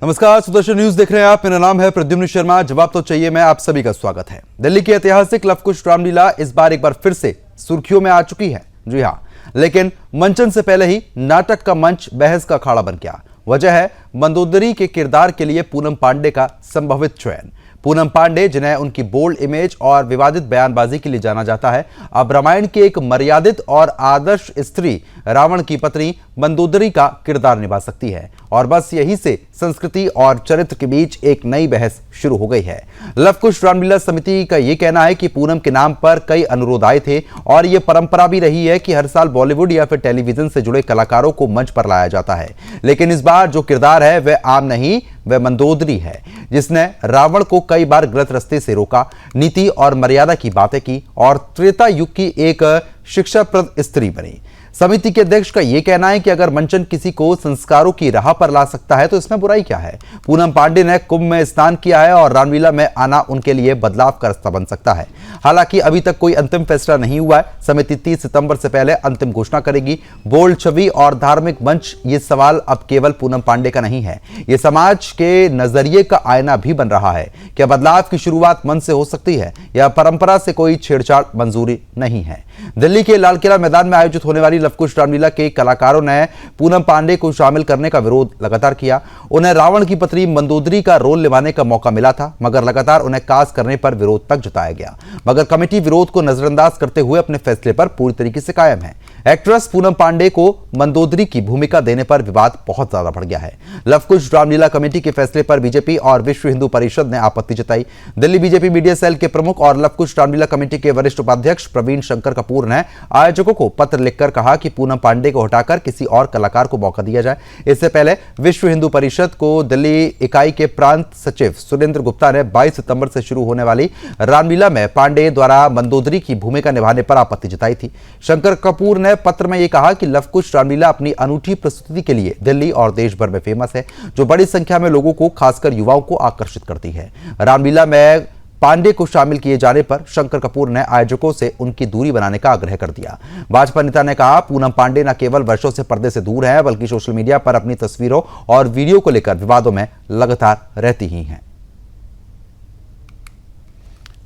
नमस्कार, सुदर्शन न्यूज देख रहे हैं आप। मेरा नाम है प्रद्युम्न शर्मा। जवाब तो चाहिए मैं आप सभी का स्वागत है। दिल्ली की ऐतिहासिक लवकुश रामलीला इस बार एक बार फिर से सुर्खियों में आ चुकी है। जी हां, लेकिन मंचन से पहले ही नाटक का मंच बहस का अखाड़ा बन गया। वजह है मंदोदरी के किरदार के लिए पूनम पांडे का संभवित चयन। पूनम पांडे, जिन्हें उनकी बोल्ड इमेज और विवादित बयानबाजी के लिए जाना जाता है, अब रामायण की एक मर्यादित और आदर्श स्त्री रावण की पत्नी मंदोदरी का किरदार निभा सकती है। और बस यही से संस्कृति और चरित्र के बीच एक नई बहस शुरू हो गई है। लवकुश रामलीला समिति का यह कहना है कि पूनम के नाम पर कई अनुरोध आए थे और यह परंपरा भी रही है कि हर साल बॉलीवुड या फिर टेलीविजन से जुड़े कलाकारों को मंच पर लाया जाता है। लेकिन इस बार जो किरदार है वह आम नहीं, वह मंदोदरी है, जिसने रावण को कई बार गलत रास्ते से रोका, नीति और मर्यादा की बातें की और त्रेता युग की एक शिक्षाप्रद स्त्री बनी। समिति के अध्यक्ष का यह कहना है कि अगर मंचन किसी को संस्कारों की राह पर ला सकता है तो इसमें बुराई क्या है। पूनम पांडे ने कुंभ में स्नान किया है और रामलीला में आना उनके लिए बदलाव का रास्ता बन सकता है। हालांकि अभी तक कोई अंतिम फैसला नहीं हुआ है। समिति 30 सितंबर से पहले अंतिम घोषणा करेगी। बोल्ड छवि और धार्मिक मंच, ये सवाल अब केवल पूनम पांडे का नहीं है, ये समाज के नजरिए का आईना भी बन रहा है। क्या बदलाव की शुरुआत मन से हो सकती है या परंपरा से कोई छेड़छाड़ मंजूरी नहीं है। दिल्ली के लाल किला मैदान में आयोजित होने वाली लवकुश रामलीला के कलाकारों ने पूनम पांडे को शामिल करने का विरोध लगातार किया। उन्हें रावण की पत्नी मंदोदरी का रोल निभाने का मौका मिला था, मगर लगातार उन्हें कास्ट करने पर विरोध तक जताया गया। मगर कमेटी विरोध को नजरअंदाज करते हुए अपने फैसले पर पूरी तरीके से कायम है। एक्ट्रेस पूनम पांडे को मंदोदरी की भूमिका देने पर विवाद बहुत ज्यादा बढ़ गया है। लवकुश रामलीला कमेटी के फैसले पर बीजेपी और विश्व हिंदू परिषद ने आपत्ति जताई। दिल्ली बीजेपी मीडिया सेल के प्रमुख और लवकुश रामलीला कमेटी के वरिष्ठ उपाध्यक्ष प्रवीण शंकर कपूर ने आयोजकों को पत्र लिखकर कहा कि पूनम पांडे को हटाकर किसी और कलाकार को मौका दिया जाए। इससे पहले विश्व हिंदू परिषद को दिल्ली इकाई के प्रांत सचिव सुरेंद्र गुप्ता ने 22 सितंबर से शुरू होने वाली रामलीला में पांडे द्वारा मंदोदरी की भूमिका निभाने पर आपत्ति जताई थी। शंकर कपूर ने पत्र में यह कहा कि लवकुश रामलीला अपनी अनूठी प्रस्तुति के लिए दिल्ली और देश भर में फेमस है, जो बड़ी संख्या में लोगों को, खासकर युवाओं को आकर्षित करती है। रामलीला में पांडे को शामिल किए जाने पर शंकर कपूर ने आयोजकों से उनकी दूरी बनाने का आग्रह कर दिया। भाजपा नेता ने कहा, पूनम पांडे न केवल वर्षों से पर्दे से दूर है, बल्कि सोशल मीडिया पर अपनी तस्वीरों और वीडियो को लेकर विवादों में लगातार रहती ही हैं।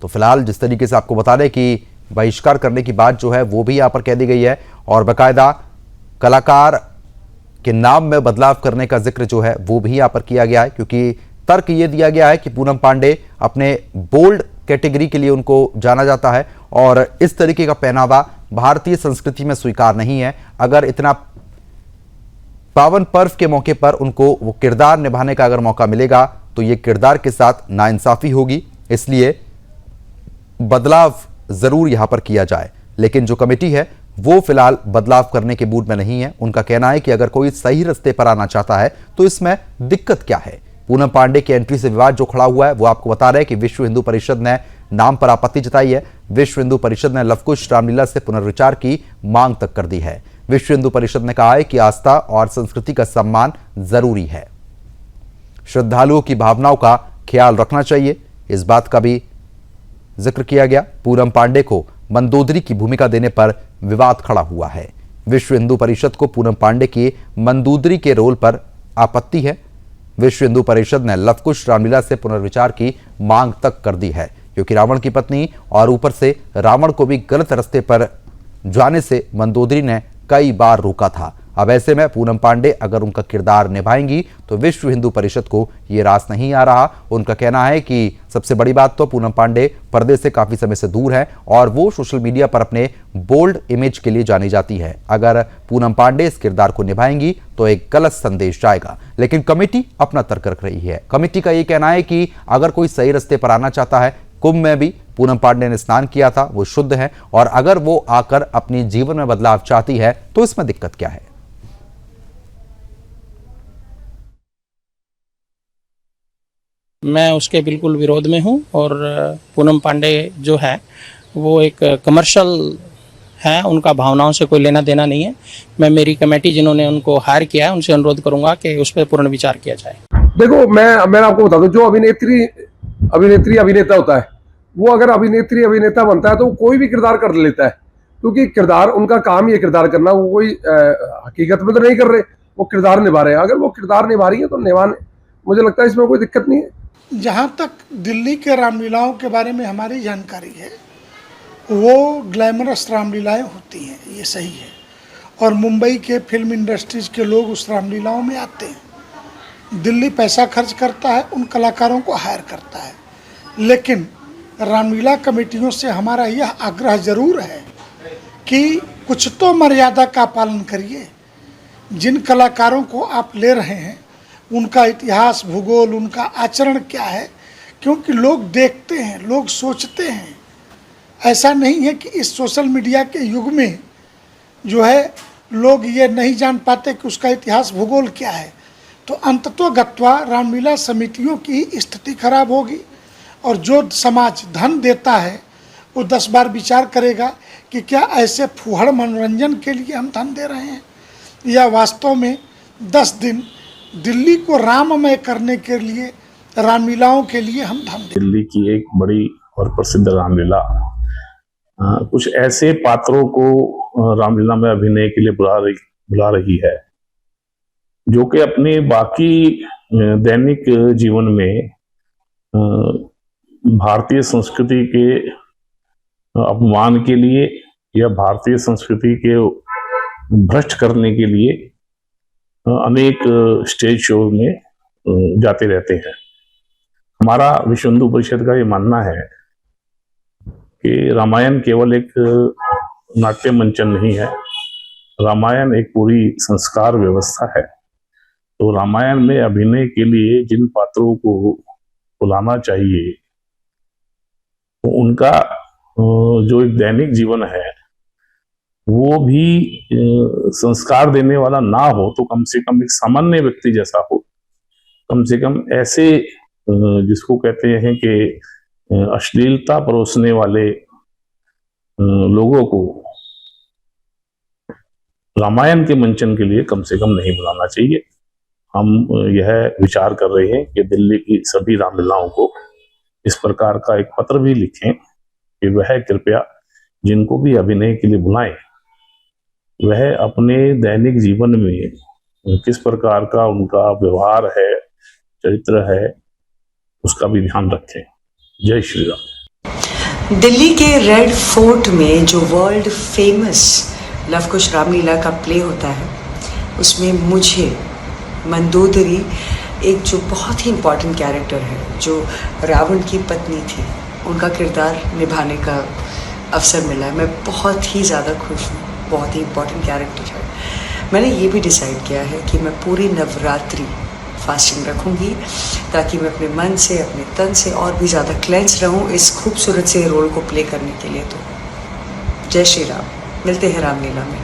तो फिलहाल जिस तरीके से आपको बता दें कि बहिष्कार करने की बात जो है वो भी यहां पर कह दी गई है और बाकायदा कलाकार के नाम में बदलाव करने का जिक्र जो है वो भी यहां पर किया गया है, क्योंकि तर्क ये दिया गया है कि पूनम पांडे अपने बोल्ड कैटेगरी के लिए उनको जाना जाता है और इस तरीके का पहनावा भारतीय संस्कृति में स्वीकार नहीं है। अगर इतना पावन पर्व के मौके पर उनको वो किरदार निभाने का अगर मौका मिलेगा तो ये किरदार के साथ नाइंसाफी होगी, इसलिए बदलाव जरूर यहां पर किया जाए। लेकिन जो कमेटी है वो फिलहाल बदलाव करने के मूड में नहीं है। उनका कहना है कि अगर कोई सही रास्ते पर आना चाहता है तो इसमें दिक्कत क्या है। पूनम पांडे की एंट्री से विवाद जो खड़ा हुआ है वो आपको बता रहे हैं कि विश्व हिंदू परिषद ने नाम पर आपत्ति जताई है। विश्व हिंदू परिषद ने लवकुश रामलीला से पुनर्विचार की मांग तक कर दी है। विश्व हिंदू परिषद ने कहा है कि आस्था और संस्कृति का सम्मान जरूरी है, श्रद्धालुओं की भावनाओं का ख्याल रखना चाहिए, इस बात का भी जिक्र किया गया। पूनम पांडे को मंदोदरी की भूमिका देने पर विवाद खड़ा हुआ है। विश्व हिंदू परिषद को पूनम पांडे की मंदोदरी के रोल पर आपत्ति है। विश्व हिंदू परिषद ने लवकुश रामलीला से पुनर्विचार की मांग तक कर दी है, क्योंकि रावण की पत्नी और ऊपर से रावण को भी गलत रास्ते पर जाने से मंदोदरी ने कई बार रोका था। अब ऐसे में पूनम पांडे अगर उनका किरदार निभाएंगी तो विश्व हिंदू परिषद को ये रास नहीं आ रहा। उनका कहना है कि सबसे बड़ी बात तो पूनम पांडे पर्दे से काफी समय से दूर है और वो सोशल मीडिया पर अपने बोल्ड इमेज के लिए जानी जाती है। अगर पूनम पांडे इस किरदार को निभाएंगी तो एक गलत संदेश जाएगा। लेकिन कमेटी अपना तर्क रख रही है। कमेटी का ये कहना है कि अगर कोई सही रास्ते पर आना चाहता है, कुंभ में भी पूनम पांडे ने स्नान किया था, वो शुद्ध है, और अगर वो आकर अपने जीवन में बदलाव चाहती है तो इसमें दिक्कत क्या है। मैं उसके बिल्कुल विरोध में हूं और पूनम पांडे जो है वो एक कमर्शियल है, उनका भावनाओं से कोई लेना देना नहीं है। मैं मेरी कमेटी जिन्होंने उनको हायर किया है उनसे अनुरोध करूंगा कि उस पर पूर्ण विचार किया जाए। देखो, मैं आपको बता दूं, जो अभिनेत्री अभिनेता होता है वो अगर अभिनेत्री अभिनेता बनता है तो वो कोई भी किरदार कर लेता है, क्योंकि किरदार उनका काम ही है किरदार करना। वो कोई हकीकत में तो नहीं कर रहे, वो किरदार निभा रहे हैं। अगर वो किरदार निभा रही है तो मुझे लगता है इसमें कोई दिक्कत नहीं है। जहाँ तक दिल्ली के रामलीलाओं के बारे में हमारी जानकारी है, वो ग्लैमरस रामलीलाएं होती हैं, ये सही है। और मुंबई के फिल्म इंडस्ट्रीज के लोग उस रामलीलाओं में आते हैं। दिल्ली पैसा खर्च करता है, उन कलाकारों को हायर करता है। लेकिन रामलीला कमेटियों से हमारा यह आग्रह जरूर है कि कुछ तो मर्यादा का पालन करिए। जिन कलाकारों को आप ले रहे हैं, उनका इतिहास, भूगोल, उनका आचरण क्या है, क्योंकि लोग देखते हैं, लोग सोचते हैं। ऐसा नहीं है कि इस सोशल मीडिया के युग में जो है लोग ये नहीं जान पाते कि उसका इतिहास, भूगोल क्या है। तो अंततोगत्वा रामलीला समितियों की स्थिति खराब होगी और जो समाज धन देता है वो 10 बार विचार करेगा कि क्या ऐसे फूहड़ मनोरंजन के लिए हम धन दे रहे हैं, या वास्तव में 10 दिन दिल्ली को राममय करने के लिए, रामलीलाओं के लिए हम धन दे। दिल्ली की एक बड़ी और प्रसिद्ध रामलीला कुछ ऐसे पात्रों को रामलीला में अभिनय के लिए बुला रही है जो कि अपने बाकी दैनिक जीवन में भारतीय संस्कृति के अपमान के लिए या भारतीय संस्कृति के भ्रष्ट करने के लिए अनेक स्टेज शो में जाते रहते हैं। हमारा विश्व हिंदू परिषद का ये मानना है कि रामायण केवल एक नाट्य मंचन नहीं है, रामायण एक पूरी संस्कार व्यवस्था है। तो रामायण में अभिनय के लिए जिन पात्रों को बुलाना चाहिए, तो उनका जो एक दैनिक जीवन है वो भी संस्कार देने वाला ना हो, तो कम से कम एक सामान्य व्यक्ति जैसा हो। कम से कम ऐसे जिसको कहते हैं कि अश्लीलता परोसने वाले लोगों को रामायण के मंचन के लिए कम से कम नहीं बुलाना चाहिए। हम यह विचार कर रहे हैं कि दिल्ली की सभी रामलीलाओं को इस प्रकार का एक पत्र भी लिखें कि वह कृपया जिनको भी अभिनय के लिए बुलाएं, वह अपने दैनिक जीवन में किस प्रकार का उनका व्यवहार है, चरित्र है, उसका भी ध्यान रखें। जय श्री राम। दिल्ली के रेड फोर्ट में जो वर्ल्ड फेमस लव कुश रामलीला का प्ले होता है, उसमें मुझे मंदोदरी एक जो बहुत ही इम्पॉर्टेंट कैरेक्टर है, जो रावण की पत्नी थी, उनका किरदार निभाने का अवसर मिला है। मैं बहुत ही ज़्यादा खुश हूँ, बहुत ही इम्पॉर्टेंट कैरेक्टर है। मैंने ये भी डिसाइड किया है कि मैं पूरी नवरात्रि फास्टिंग रखूँगी ताकि मैं अपने मन से, अपने तन से और भी ज़्यादा क्लेंस रहूँ इस खूबसूरत से रोल को प्ले करने के लिए। तो जय श्री राम, मिलते हैं रामलीला में।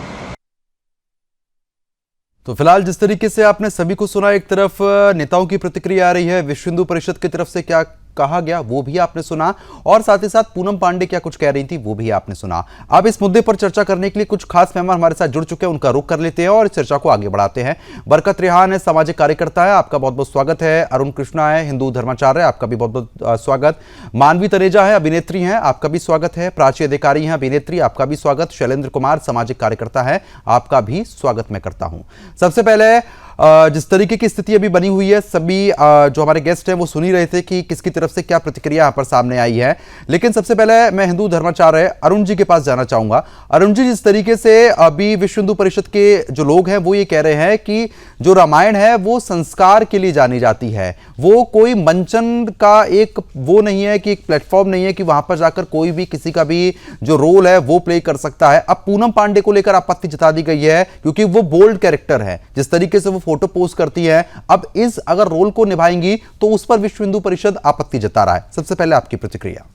तो फिलहाल जिस तरीके से आपने सभी को सुना, एक तरफ नेताओं की प्रतिक्रिया आ रही है, विश्व हिंदू परिषद की तरफ से क्या कहा गया वो भी आपने सुना, और साथ ही साथ पूनम पांडे क्या कुछ कह रही थी वो भी आपने सुना। अब इस मुद्दे पर चर्चा करने के लिए कुछ खास मेहमान हमारे साथ जुड़ चुके हैं, उनका रुख कर लेते हैं और इस चर्चा को आगे बढ़ाते हैं। बरकत रेहान है, सामाजिक कार्यकर्ता है, आपका बहुत बहुत स्वागत है। अरुण कृष्णा है, हिंदू धर्माचार्य, आपका भी बहुत बहुत स्वागत। मानवी तनेजा है, अभिनेत्री हैं, आपका भी स्वागत है। प्राची अधिकारी हैं, अभिनेत्री, आपका भी स्वागत। शैलेंद्र कुमार सामाजिक कार्यकर्ता है, आपका भी स्वागत मैं करता हूं। सबसे पहले जिस तरीके की स्थिति अभी बनी हुई है, सभी जो हमारे गेस्ट हैं वो सुन ही रहे थे कि किसकी तरफ से क्या प्रतिक्रिया यहाँ पर सामने आई है। लेकिन सबसे पहले मैं हिंदू धर्माचार्य अरुण जी के पास जाना चाहूंगा। अरुण जी, जिस तरीके से अभी विश्व हिंदू परिषद के जो लोग हैं वो ये कह रहे हैं कि जो रामायण है वो संस्कार के लिए जानी जाती है, वो कोई मंचन का एक वो नहीं है, कि एक प्लेटफॉर्म नहीं है कि वहां पर जाकर कोई भी किसी का भी जो रोल है वो प्ले कर सकता है। अब पूनम पांडे को लेकर आपत्ति जता दी गई है क्योंकि वो बोल्ड कैरेक्टर है, जिस तरीके से वो फोटो पोस्ट करती है, अब इस अगर रोल को निभाएंगी तो उस पर विश्व हिंदू परिषद आपत्ति जता रहा है। सबसे पहले आपकी प्रतिक्रिया।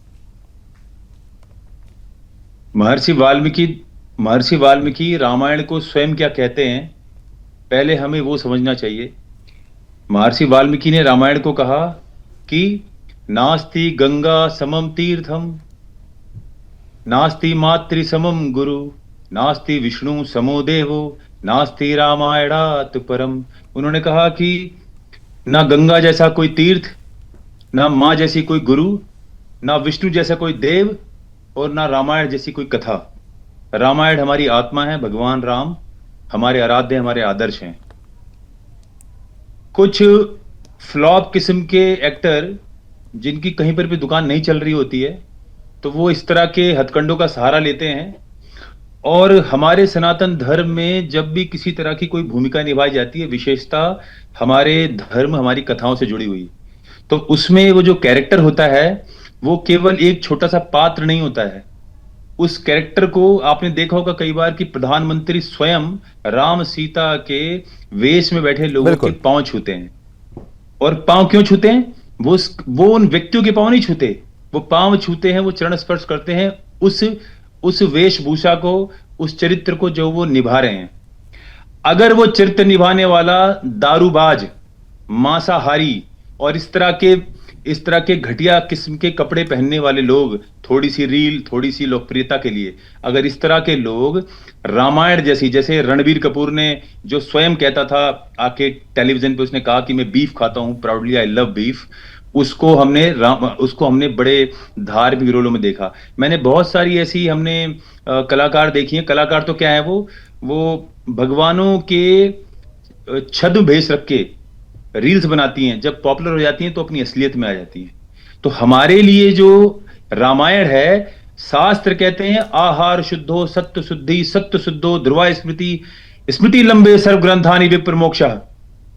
महर्षि वाल्मीकि रामायण को स्वयं क्या कहते हैं, पहले हमें वो समझना चाहिए। महर्षि वाल्मीकि ने रामायण को कहा कि नास्ति गंगा समम तीर्थम, नास्ति मातृ समम गुरु, नास्ति विष्णु समो देवो, नास्ति रामायणात् परम। उन्होंने कहा कि ना गंगा जैसा कोई तीर्थ, ना माँ जैसी कोई गुरु, ना विष्णु जैसा कोई देव, और ना रामायण जैसी कोई कथा। रामायण हमारी आत्मा है, भगवान राम हमारे आराध्य, हमारे आदर्श हैं। कुछ फ्लॉप किस्म के एक्टर जिनकी कहीं पर भी दुकान नहीं चल रही होती है, तो वो इस तरह के हथकंडों का सहारा लेते हैं। और हमारे सनातन धर्म में जब भी किसी तरह की कोई भूमिका निभाई जाती है, विशेषता हमारे धर्म हमारी कथाओं से जुड़ी हुई, तो उसमें वो जो कैरेक्टर होता है वो केवल एक छोटा सा पात्र नहीं होता है। उस कैरेक्टर को आपने देखा होगा कई बार कि प्रधानमंत्री स्वयं राम सीता के वेश में बैठे लोगों के पांव छूते हैं। और पांव क्यों छूते हैं? वो उन व्यक्तियों के पांव नहीं छूते, वो पांव छूते हैं, वो चरण स्पर्श करते हैं उस वेशभूषा को, उस चरित्र को जो वो निभा रहे हैं। अगर वो चरित्र निभाने वाला दारूबाज, मांसाहारी और इस तरह के घटिया किस्म के कपड़े पहनने वाले लोग, थोड़ी सी रील, थोड़ी सी लोकप्रियता के लिए, अगर इस तरह के लोग रामायण जैसे रणबीर कपूर ने जो स्वयं कहता था आके टेलीविजन पे, उसने कहा कि मैं बीफ खाता हूं, प्राउडली आई लव बीफ, उसको हमने बड़े धार्मिक रोलों में देखा। मैंने बहुत सारी ऐसी हमने कलाकार देखी हैं। कलाकार तो क्या है, वो भगवानों के छद्म भेष रख के रील्स बनाती हैं, जब पॉपुलर हो जाती हैं तो अपनी असलियत में आ जाती हैं। तो हमारे लिए जो रामायण है, शास्त्र कहते हैं आहार शुद्धो सत्व शुद्धि सत्व शुद्धो ध्रुवा स्मृति स्मृति लंबे सर्व ग्रंथानि विप्र मोक्षः,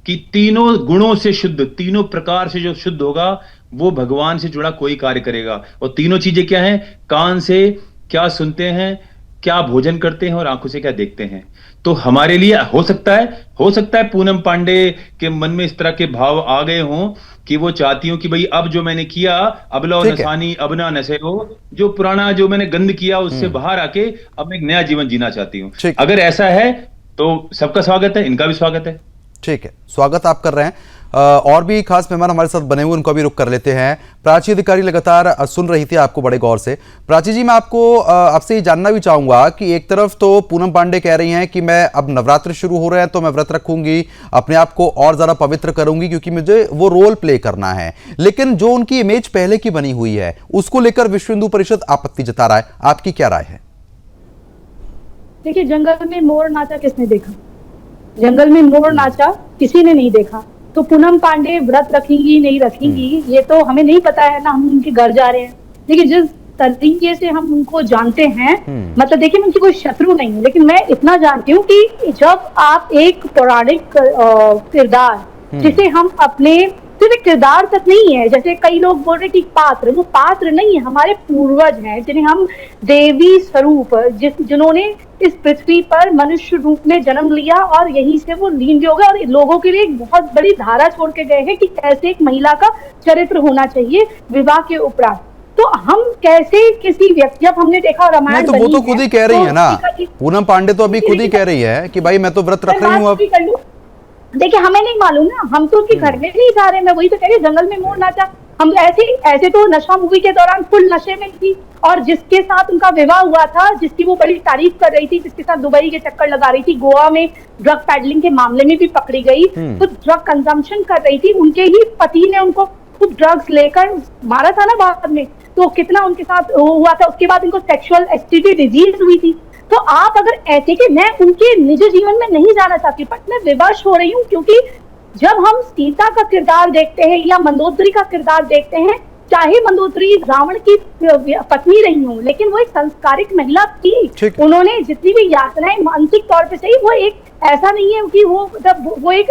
कि तीनों गुणों से शुद्ध, तीनों प्रकार से जो शुद्ध होगा वो भगवान से जुड़ा कोई कार्य करेगा। और तीनों चीजें क्या हैं? कान से क्या सुनते हैं, क्या भोजन करते हैं और आंखों से क्या देखते हैं। तो हमारे लिए हो सकता है पूनम पांडे के मन में इस तरह के भाव आ गए हों कि वो चाहती हूं कि भाई अब जो मैंने किया, अब लो नसानी अब ना नशे हो, जो पुराना जो मैंने गंद किया उससे बाहर आके अब एक नया जीवन जीना चाहती हूं। अगर ऐसा है तो सबका स्वागत है, इनका भी स्वागत है। ठीक है, स्वागत आप कर रहे हैं। और भी खास मेहमान हमारे साथ बने हुए, उनको भी रुक कर लेते हैं। प्राची अधिकारी लगातार सुन रही थी आपको बड़े गौर से। प्राची जी, मैं आपसे ये जानना भी चाहूंगा कि एक तरफ तो पूनम पांडे कह रही हैं कि मैं अब नवरात्र शुरू हो रहे हैं तो मैं व्रत रखूंगी, अपने आप को और ज्यादा पवित्र करूंगी क्योंकि मुझे वो रोल प्ले करना है, लेकिन जो उनकी इमेज पहले की बनी हुई है उसको लेकर विश्व हिंदू परिषद आपत्ति जता रहा है। आपकी क्या राय है? देखिए, जंगल में मोर नाचा किसने देखा? जंगल में मोर नाचा किसी ने नहीं देखा। तो पूनम पांडे व्रत रखेंगी नहीं रखेंगी ये तो हमें नहीं पता है ना, हम उनके घर जा रहे हैं। लेकिन जिस तरीके से हम उनको जानते हैं, मतलब देखिए, मैं उनकी कोई शत्रु नहीं हूँ, लेकिन मैं इतना जानती हूँ कि जब आप एक पौराणिक किरदार, जिसे हम अपने सिर्फ एक किरदार तक नहीं है, जैसे कई लोग बोल रहे कि पात्र, वो पात्र नहीं है, हमारे पूर्वज हैं जिन्हें हम देवी स्वरूप, जिन्होंने इस पृथ्वी पर मनुष्य रूप में जन्म लिया और यहीं से वो लीन भी हो गए और लोगों के लिए एक बहुत बड़ी धारा छोड़ के गए हैं कि कैसे एक महिला का चरित्र होना चाहिए विवाह के उपरांत। तो हम कैसे किसी व्यक्ति, जब हमने देखा रामायण, तो वो तो खुद ही कह रही है ना, पूनम पांडे तो अभी खुद ही कह रही है कि भाई मैं तो व्रत रख रही हूँ अब। देखिए, हमें नहीं मालूम ना, हम तो उनके घर में नहीं जा रहे। मैं वही तो कह रही, जंगल में मोर नाचा, हम ऐसे तो नशा मूवी के दौरान फुल नशे में थी, और जिसके साथ उनका विवाह हुआ था, जिसकी वो बड़ी तारीफ कर रही थी, जिसके साथ दुबई के चक्कर लगा रही थी, गोवा में ड्रग पैडलिंग के मामले में भी पकड़ी गई, तो ड्रग कंजम्पशन कर रही थी, उनके ही पति ने उनको खुद ड्रग्स लेकर मारा था ना बाद में, तो कितना उनके साथ हुआ था। उसके बाद उनको सेक्सुअल एसटीडी डिजीज हुई थी। तो आप अगर ऐसे कि मैं उनके निज जीवन में नहीं जाना चाहती, बट मैं विवश हो रही हूँ क्योंकि जब हम सीता का किरदार देखते हैं या मंदोदरी का किरदार देखते हैं, चाहे मंदोदरी रावण की पत्नी रही हो, लेकिन वो एक संस्कारिक महिला थी। उन्होंने जितनी भी यातनाएं मानसिक तौर पे सही, वो एक ऐसा नहीं है कि वो एक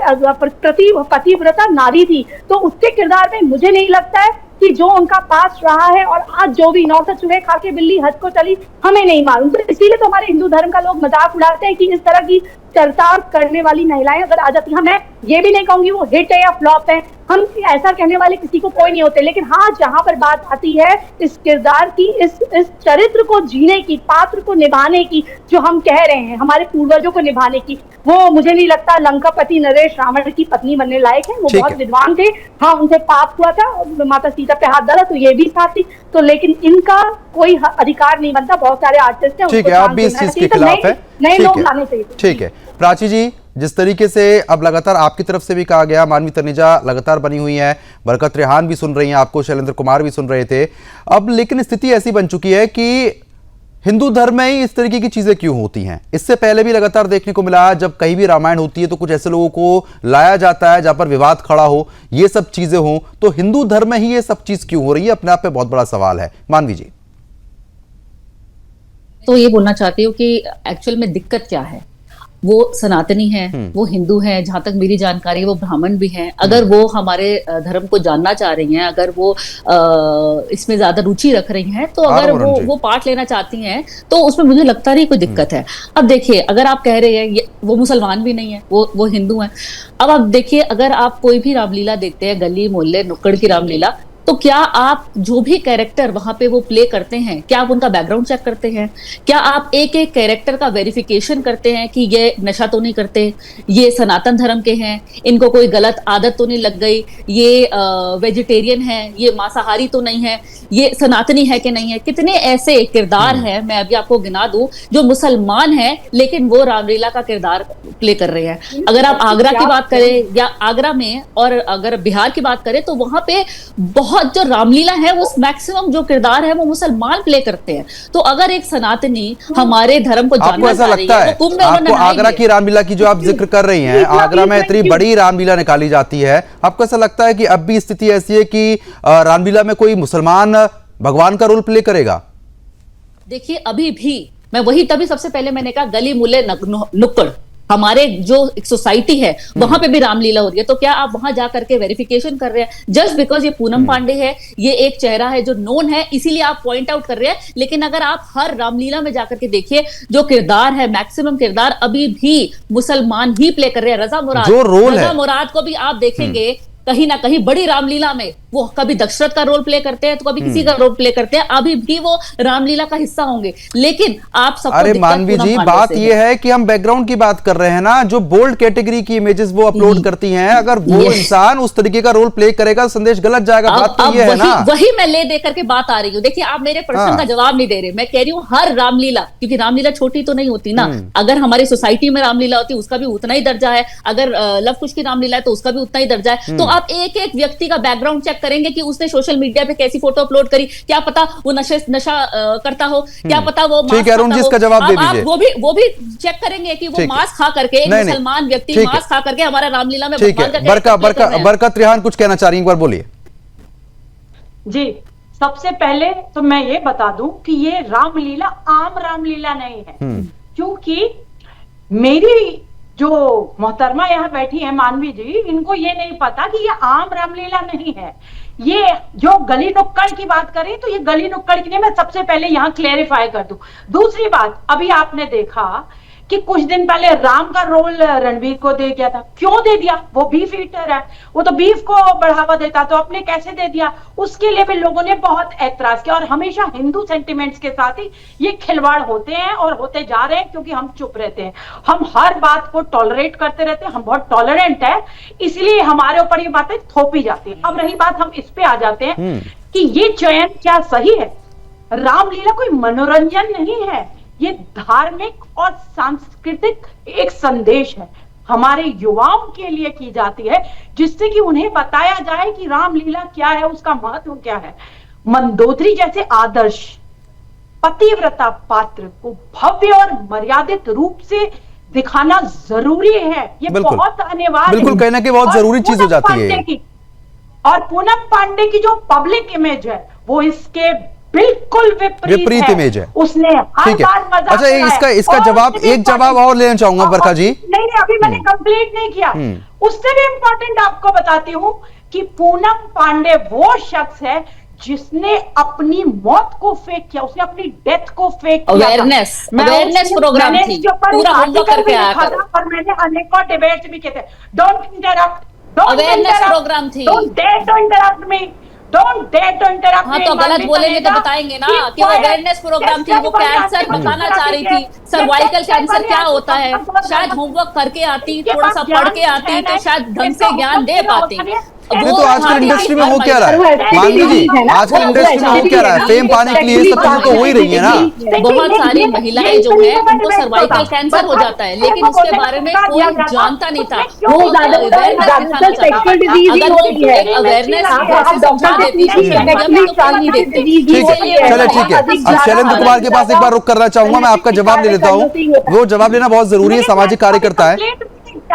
पतिव्रता नारी थी। तो उसके किरदार में मुझे नहीं लगता है कि जो उनका पास रहा है और आज जो भी 9 चूहे खा के बिल्ली हद को चली, हमें नहीं मालूम। तो इसीलिए तो हमारे हिंदू धर्म का लोग मजाक उड़ाते हैं कि इस तरह की चरितार्थ करने वाली महिलाएं अगर आ जाती हैं, मैं ये भी नहीं कहूंगी वो हिट है या फ्लॉप है, हम ऐसा कहने वाले किसी को कोई नहीं होते। लेकिन हाँ, जहां पर बात आती है इस किरदार की, इस चरित्र को जीने की, पात्र को निभाने की, जो हम कह रहे हैं हमारे पूर्वजों को निभाने की, वो मुझे नहीं लगता लंकापति नरेश रावण की पत्नी बनने लायक है। वो बहुत विद्वान थे, हाँ, उनसे पाप हुआ था, माता सीता पे हाथ डाला तो ये भी साथ थी, तो लेकिन इनका कोई अधिकार नहीं बनता। बहुत सारे आर्टिस्ट हैं, ठीक है, आप भी इस चीज के खिलाफ है, नए लोग लाने चाहिए। ठीक है प्राची जी, जिस तरीके से अब लगातार आपकी तरफ से भी कहा गया, मानवी तनेजा लगातार बनी हुई है, बरकत रेहान भी सुन रही हैं आपको, शैलेंद्र कुमार भी सुन रहे थे अब, लेकिन स्थिति ऐसी बन चुकी है कि हिंदू धर्म में ही इस तरीके की चीजें क्यों होती हैं? इससे पहले भी लगातार देखने को मिला है, जब कहीं भी रामायण होती है तो कुछ ऐसे लोगों को लाया जाता है जहां पर विवाद खड़ा हो, ये सब चीजें हो। तो हिंदू धर्म में ही ये सब चीज क्यों हो रही है, अपने आप में बहुत बड़ा सवाल है। मानवी जी। तो ये बोलना चाहती हूँ कि एक्चुअल में दिक्कत क्या है। वो सनातनी है, वो हिंदू है, जहां तक मेरी जानकारी है वो ब्राह्मण भी हैं। अगर वो हमारे धर्म को जानना चाह रही हैं, अगर वो इसमें ज्यादा रुचि रख रही हैं, तो अगर वो पार्ट लेना चाहती हैं तो उसमें मुझे लगता नहीं कोई दिक्कत है। अब देखिए, अगर आप कह रहे हैं वो मुसलमान भी नहीं है, वो हिंदू है। अब आप देखिए, अगर आप कोई भी रामलीला देखते हैं, गली मोहल्ले नुक्कड़ की रामलीला, तो क्या आप जो भी कैरेक्टर वहां पे वो प्ले करते हैं, क्या आप उनका बैकग्राउंड चेक करते हैं? क्या आप एक एक कैरेक्टर का वेरिफिकेशन करते हैं कि ये नशा तो नहीं करते, ये सनातन धर्म के हैं, इनको कोई गलत आदत तो नहीं लग गई, ये वेजिटेरियन है, ये मांसाहारी तो नहीं है, ये सनातनी है कि नहीं है? कितने ऐसे किरदार हैं, मैं अभी आपको गिना दूं, जो मुसलमान हैं लेकिन वो रामलीला का किरदार प्ले कर रहे हैं। अगर आप आगरा की बात करें, या आगरा में, और अगर बिहार की बात करें, तो वहां पे बहुत जो रामलीला है वो मैक्सिमम जो किरदार है वो मुसलमान प्ले करते हैं। तो अगर एक सनातनी हमारे धर्म को जानना चाह रही है, तो कुंभ आपको आगरा की रामलीला की जो आप जिक्र कर रही हैं, आगरा में इतनी बड़ी रामलीला निकाली जाती है, आपको ऐसा लगता है कि अब भी स्थिति ऐसी है कि रामलीला में कोई मुसलमान भगवान का रोल प्ले करेगा? देखिए, अभी भी मैं वही, तभी सबसे पहले मैंने कहा गली मुहल्ले नुक्कड़, हमारे जो एक सोसाइटी है वहां पे भी रामलीला हो रही है। तो क्या आप वहां जाकर के वेरिफिकेशन कर रहे हैं जस्ट बिकॉज ये पूनम पांडे है, ये एक चेहरा है जो नोन है, इसीलिए आप पॉइंट आउट कर रहे हैं? लेकिन अगर आप हर रामलीला में जाकर के देखिए, जो किरदार है, मैक्सिमम किरदार अभी भी मुसलमान ही प्ले कर रहे हैं। रजा मुराद को भी आप देखेंगे कहीं ना कहीं बड़ी रामलीला में वो कभी दशरथ का रोल प्ले करते हैं, तो कभी किसी का रोल प्ले करते हैं, अभी भी वो रामलीला का हिस्सा होंगे। लेकिन आप सब, अरे मानवी जी, बात ये है कि हम बैकग्राउंड की बात कर रहे हैं ना, जो बोल्ड कैटेगरी की इमेजेस वो अपलोड करती हैं, अगर वो इंसान उस तरीके का रोल प्ले करेगा, संदेश गलत जाएगा। बात तो ये है ना, वही मैं ले दे करके बात आ रही हूँ। देखिए, आप मेरे प्रश्न का जवाब नहीं दे रहे। मैं कह रही हूँ हर रामलीला, क्योंकि रामलीला छोटी तो नहीं होती ना। अगर हमारी सोसाइटी में रामलीला होती उसका भी उतना ही दर्जा है, अगर लव कुश की रामलीला है तो उसका भी उतना ही दर्जा है। तो आप एक एक व्यक्ति का बैकग्राउंड चेक करेंगे कि उसने सोशल मीडिया पे कैसी फोटो अपलोड करी, क्या पता वो नशा करता हो, क्या पता वो ठीक है, अरुण जी इसका जवाब दे दीजिए। वो भी चेक करेंगे कि वो मांस खा करके, एक मुसलमान व्यक्ति मांस खा करके हमारा रामलीला में बरकत रेहान कुछ कहना चाह रही है, एक बार बोलिए जी। सबसे पहले तो मैं ये बता दूं कि ये रामलीला आम रामलीला नहीं है, क्योंकि मेरी जो मोहतरमा यहाँ बैठी है मानवी जी, इनको ये नहीं पता कि ये आम रामलीला नहीं है। ये जो गली नुक्कड़ की बात करें तो ये गली नुक्कड़ की नहीं, मैं सबसे पहले यहाँ क्लेरिफाई कर दूं। दूसरी बात, अभी आपने देखा कि कुछ दिन पहले राम का रोल रणवीर को दे दिया था। क्यों दे दिया? वो बीफ ईटर है, वो तो बीफ को बढ़ावा देता, तो आपने कैसे दे दिया? उसके लिए भी लोगों ने बहुत ऐतराज किया। और हमेशा हिंदू सेंटिमेंट्स के साथ ही ये खिलवाड़ होते हैं और होते जा रहे हैं, क्योंकि हम चुप रहते हैं, हम हर बात को टॉलरेट करते रहते हैं, हम बहुत टॉलरेंट है, इसलिए हमारे ऊपर ये बातें थोपी जाती है। अब रही बात, हम इस पे आ जाते हैं कि ये चयन क्या सही है। रामलीला कोई मनोरंजन नहीं है, ये धार्मिक और सांस्कृतिक एक संदेश है, हमारे युवाओं के लिए की जाती है, जिससे कि उन्हें बताया जाए कि रामलीला क्या है, उसका महत्व क्या है। मंदोदरी जैसे आदर्श पतिव्रता पात्र को भव्य और मर्यादित रूप से दिखाना जरूरी है, ये बहुत अनिवार्य, बिल्कुल कहना कि बहुत जरूरी चीज हो जाती है। और पूनम पांडे की जो पब्लिक इमेज है वो इसके बिल्कुल विपरीत इमेज है। उसने हर बार मजाक, अच्छा इसका जवाब, एक जवाब और लेना चाहूंगा बरका जी। नहीं, अभी मैंने कंप्लीट नहीं किया। उससे भी इंपॉर्टेंट आपको बताती हूँ कि पूनम पांडे वो शख्स है जिसने अपनी मौत को फेक किया, उसने अपनी डेथ को फेक किया। अवेयरनेस प्रोग्राम थी, पूरा होमवर्क करके आया था। और मैंने अनेकों डिबेट्स भी किए थे। डोंट इंटरप्ट, अवेयरनेस प्रोग्राम थी। Don't dare to interrupt me, don't dare to interrupt. हाँ, तो गलत बोलेंगे तो बताएंगे ना कि वो अवेयरनेस प्रोग्राम थी, वो कैंसर बताना चाह रही थी, सर्वाइकल कैंसर क्या होता है। शायद होमवर्क करके आती, थोड़ा सा पढ़ के आती तो शायद ढंग से ज्ञान दे पाती। नहीं तो आजकल इंडस्ट्री में हो क्या रहा है मानवी जी, आजकल इंडस्ट्री में हो क्या रहा है, फेम पाने के लिए सब चीजें तो हो ही रही है ना। बहुत सारी महिलाएं जो है उनको सर्वाइकल कैंसर हो जाता है, लेकिन उसके बारे में कोई जानता नहीं था। वो अवेयरनेस समझा देती चले ठीक है। अब शैलेंद्र कुमार के पास एक बार रुक करना चाहूंगा, मैं आपका जवाब ले लेता हूँ, वो जवाब लेना बहुत जरूरी है, सामाजिक कार्यकर्ता है।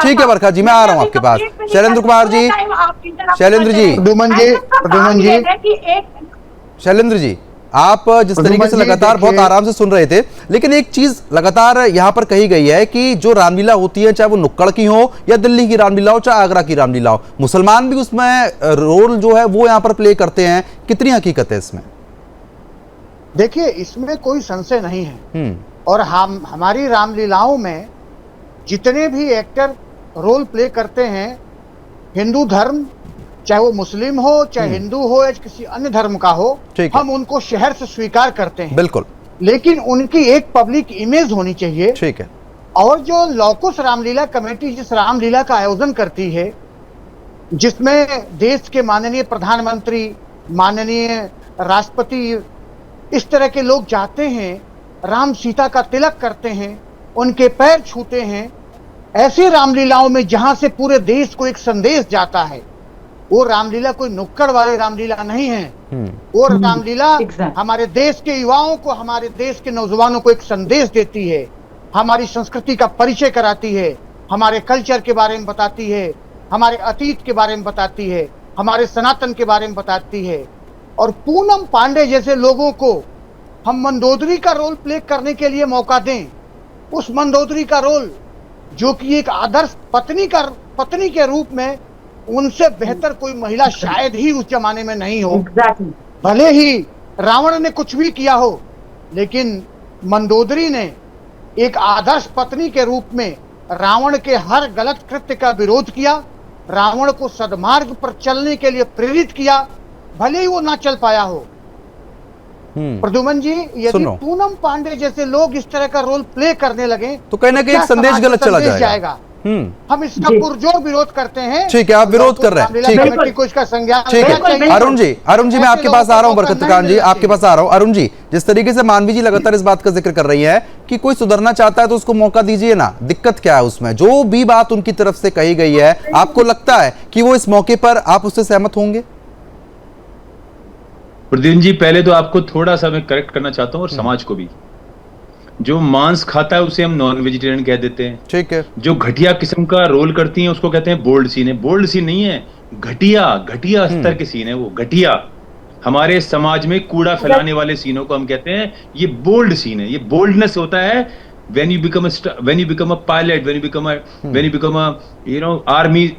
ठीक है बरखा जी, मैं आ रहा हूँ आपके पास। शैलेंद्र कुमार जी, शैलेंद्र जी, शैलेंद्र जी, आप जिस तरीके से लगातार बहुत आराम से सुन रहे थे, लेकिन एक चीज लगातार यहाँ पर कही गई है कि जो रामलीला होती है, चाहे वो नुक्कड़ की हो या दिल्ली की रामलीला हो, चाहे आगरा की रामलीला हो, मुसलमान भी उसमें रोल जो है वो यहाँ पर प्ले करते हैं। कितनी हकीकत है इसमें? देखिए, इसमें कोई संशय नहीं है, और हम हमारी रामलीलाओं में जितने भी एक्टर रोल प्ले करते हैं, हिंदू धर्म, चाहे वो मुस्लिम हो, चाहे हिंदू हो या किसी अन्य धर्म का हो, हम उनको शहर से स्वीकार करते हैं। बिल्कुल। लेकिन उनकी एक पब्लिक इमेज होनी चाहिए। ठीक है। और जो लौकुश रामलीला कमेटी जिस रामलीला का आयोजन करती है, जिसमें देश के माननीय प्रधानमंत्री, माननीय राष्ट्रपति, इस तरह के लोग जाते हैं, राम सीता का तिलक करते हैं, उनके पैर छूते हैं, ऐसी रामलीलाओं में जहां से पूरे देश को एक संदेश जाता है, वो रामलीला कोई नुक्कड़ वाली रामलीला नहीं है। वो रामलीला हमारे देश के युवाओं को, हमारे देश के नौजवानों को एक संदेश देती है, हमारी संस्कृति का परिचय कराती है, हमारे कल्चर के बारे में बताती है, हमारे अतीत के बारे में बताती है, हमारे सनातन के बारे में बताती है। और पूनम पांडे जैसे लोगों को हम मंदोदरी का रोल प्ले करने के लिए मौका दें, उस मंदोदरी का रोल जो कि एक आदर्श पत्नी के रूप में, उनसे बेहतर कोई महिला शायद ही उस जमाने में नहीं हो। भले ही रावण ने कुछ भी किया हो, लेकिन मंदोदरी ने एक आदर्श पत्नी के रूप में रावण के हर गलत कृत्य का विरोध किया, रावण को सद्मार्ग पर चलने के लिए प्रेरित किया, भले ही वो ना चल पाया हो। प्रद्युमन जी, यदि पूनम पांडे जैसे लोग इस तरह का रोल प्ले करने लगे तो कहीं ना कहीं एक संदेश गलत चला जाएगा। हम इसका पुरजोर विरोध करते हैं। ठीक है, आप विरोध कर रहे हैं, ठीक है, को इसका संज्ञान ठीक है। अरुण जी मैं आपके पास आ रहा हूं, बरकत खान जी आपके पास आ रहा हूं। अरुण जी, जिस तरीके से मानवी जी लगातार इस बात का जिक्र कर रही है कि कोई सुधरना चाहता है तो उसको मौका दीजिए ना, दिक्कत क्या है उसमें? जो भी बात उनकी तरफ से कही गई है, आपको लगता है कि वो इस मौके पर आप उससे सहमत होंगे? प्रद्युम्न जी, पहले तो आपको थोड़ा सा मैं करेक्ट करना चाहता हूँ, और समाज को भी। जो मांस खाता है उसे हम नॉन वेजिटेरियन कह देते हैं। ठीक है। जो घटिया किस्म का रोल करती हैं उसको कहते हैं बोल्ड सीन है। बोल्ड सीन नहीं है, घटिया स्तर के सीन है वो। घटिया हमारे समाज में कूड़ा फैलाने वाले सीनों को हम कहते हैं ये बोल्ड सीन है। ये बोल्डनेस होता है when you become a pilot, when you become a army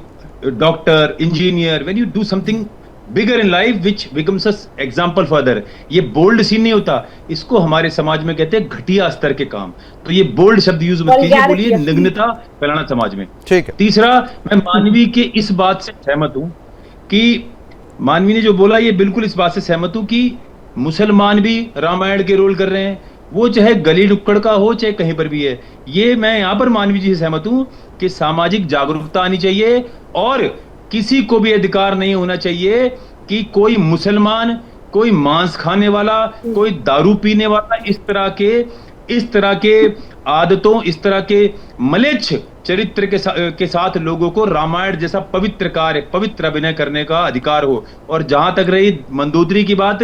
doctor, engineer, when you do something bigger in life which becomes an example further। ये बोल्ड सीन नहीं होता, इसको हमारे समाज में कहते हैं घटिया स्तर के काम। तो ये बोल्ड शब्द यूज मत कीजिए, बोलिए नग्नता फैलाना समाज में। ठीक है। तीसरा, मैं मानवी के इस बात से सहमत हूं कि मानवी ने जो बोला, ये बिल्कुल इस बात से सहमत हूं कि मुसलमान भी रामायण के रोल कर रहे हैं, वो चाहे गली नुक्कड़ का हो चाहे कहीं पर भी है। ये मैं यहां पर मानवी जी से सहमत हूं कि सामाजिक जागरूकता आनी चाहिए, और किसी को भी अधिकार नहीं होना चाहिए कि कोई मुसलमान, कोई मांस खाने वाला, कोई दारू पीने वाला, इस तरह के आदतों, इस तरह के म्लेच्छ चरित्र के साथ लोगों को रामायण जैसा पवित्र अभिनय करने का अधिकार हो। और जहां तक रही मंदोदरी की बात,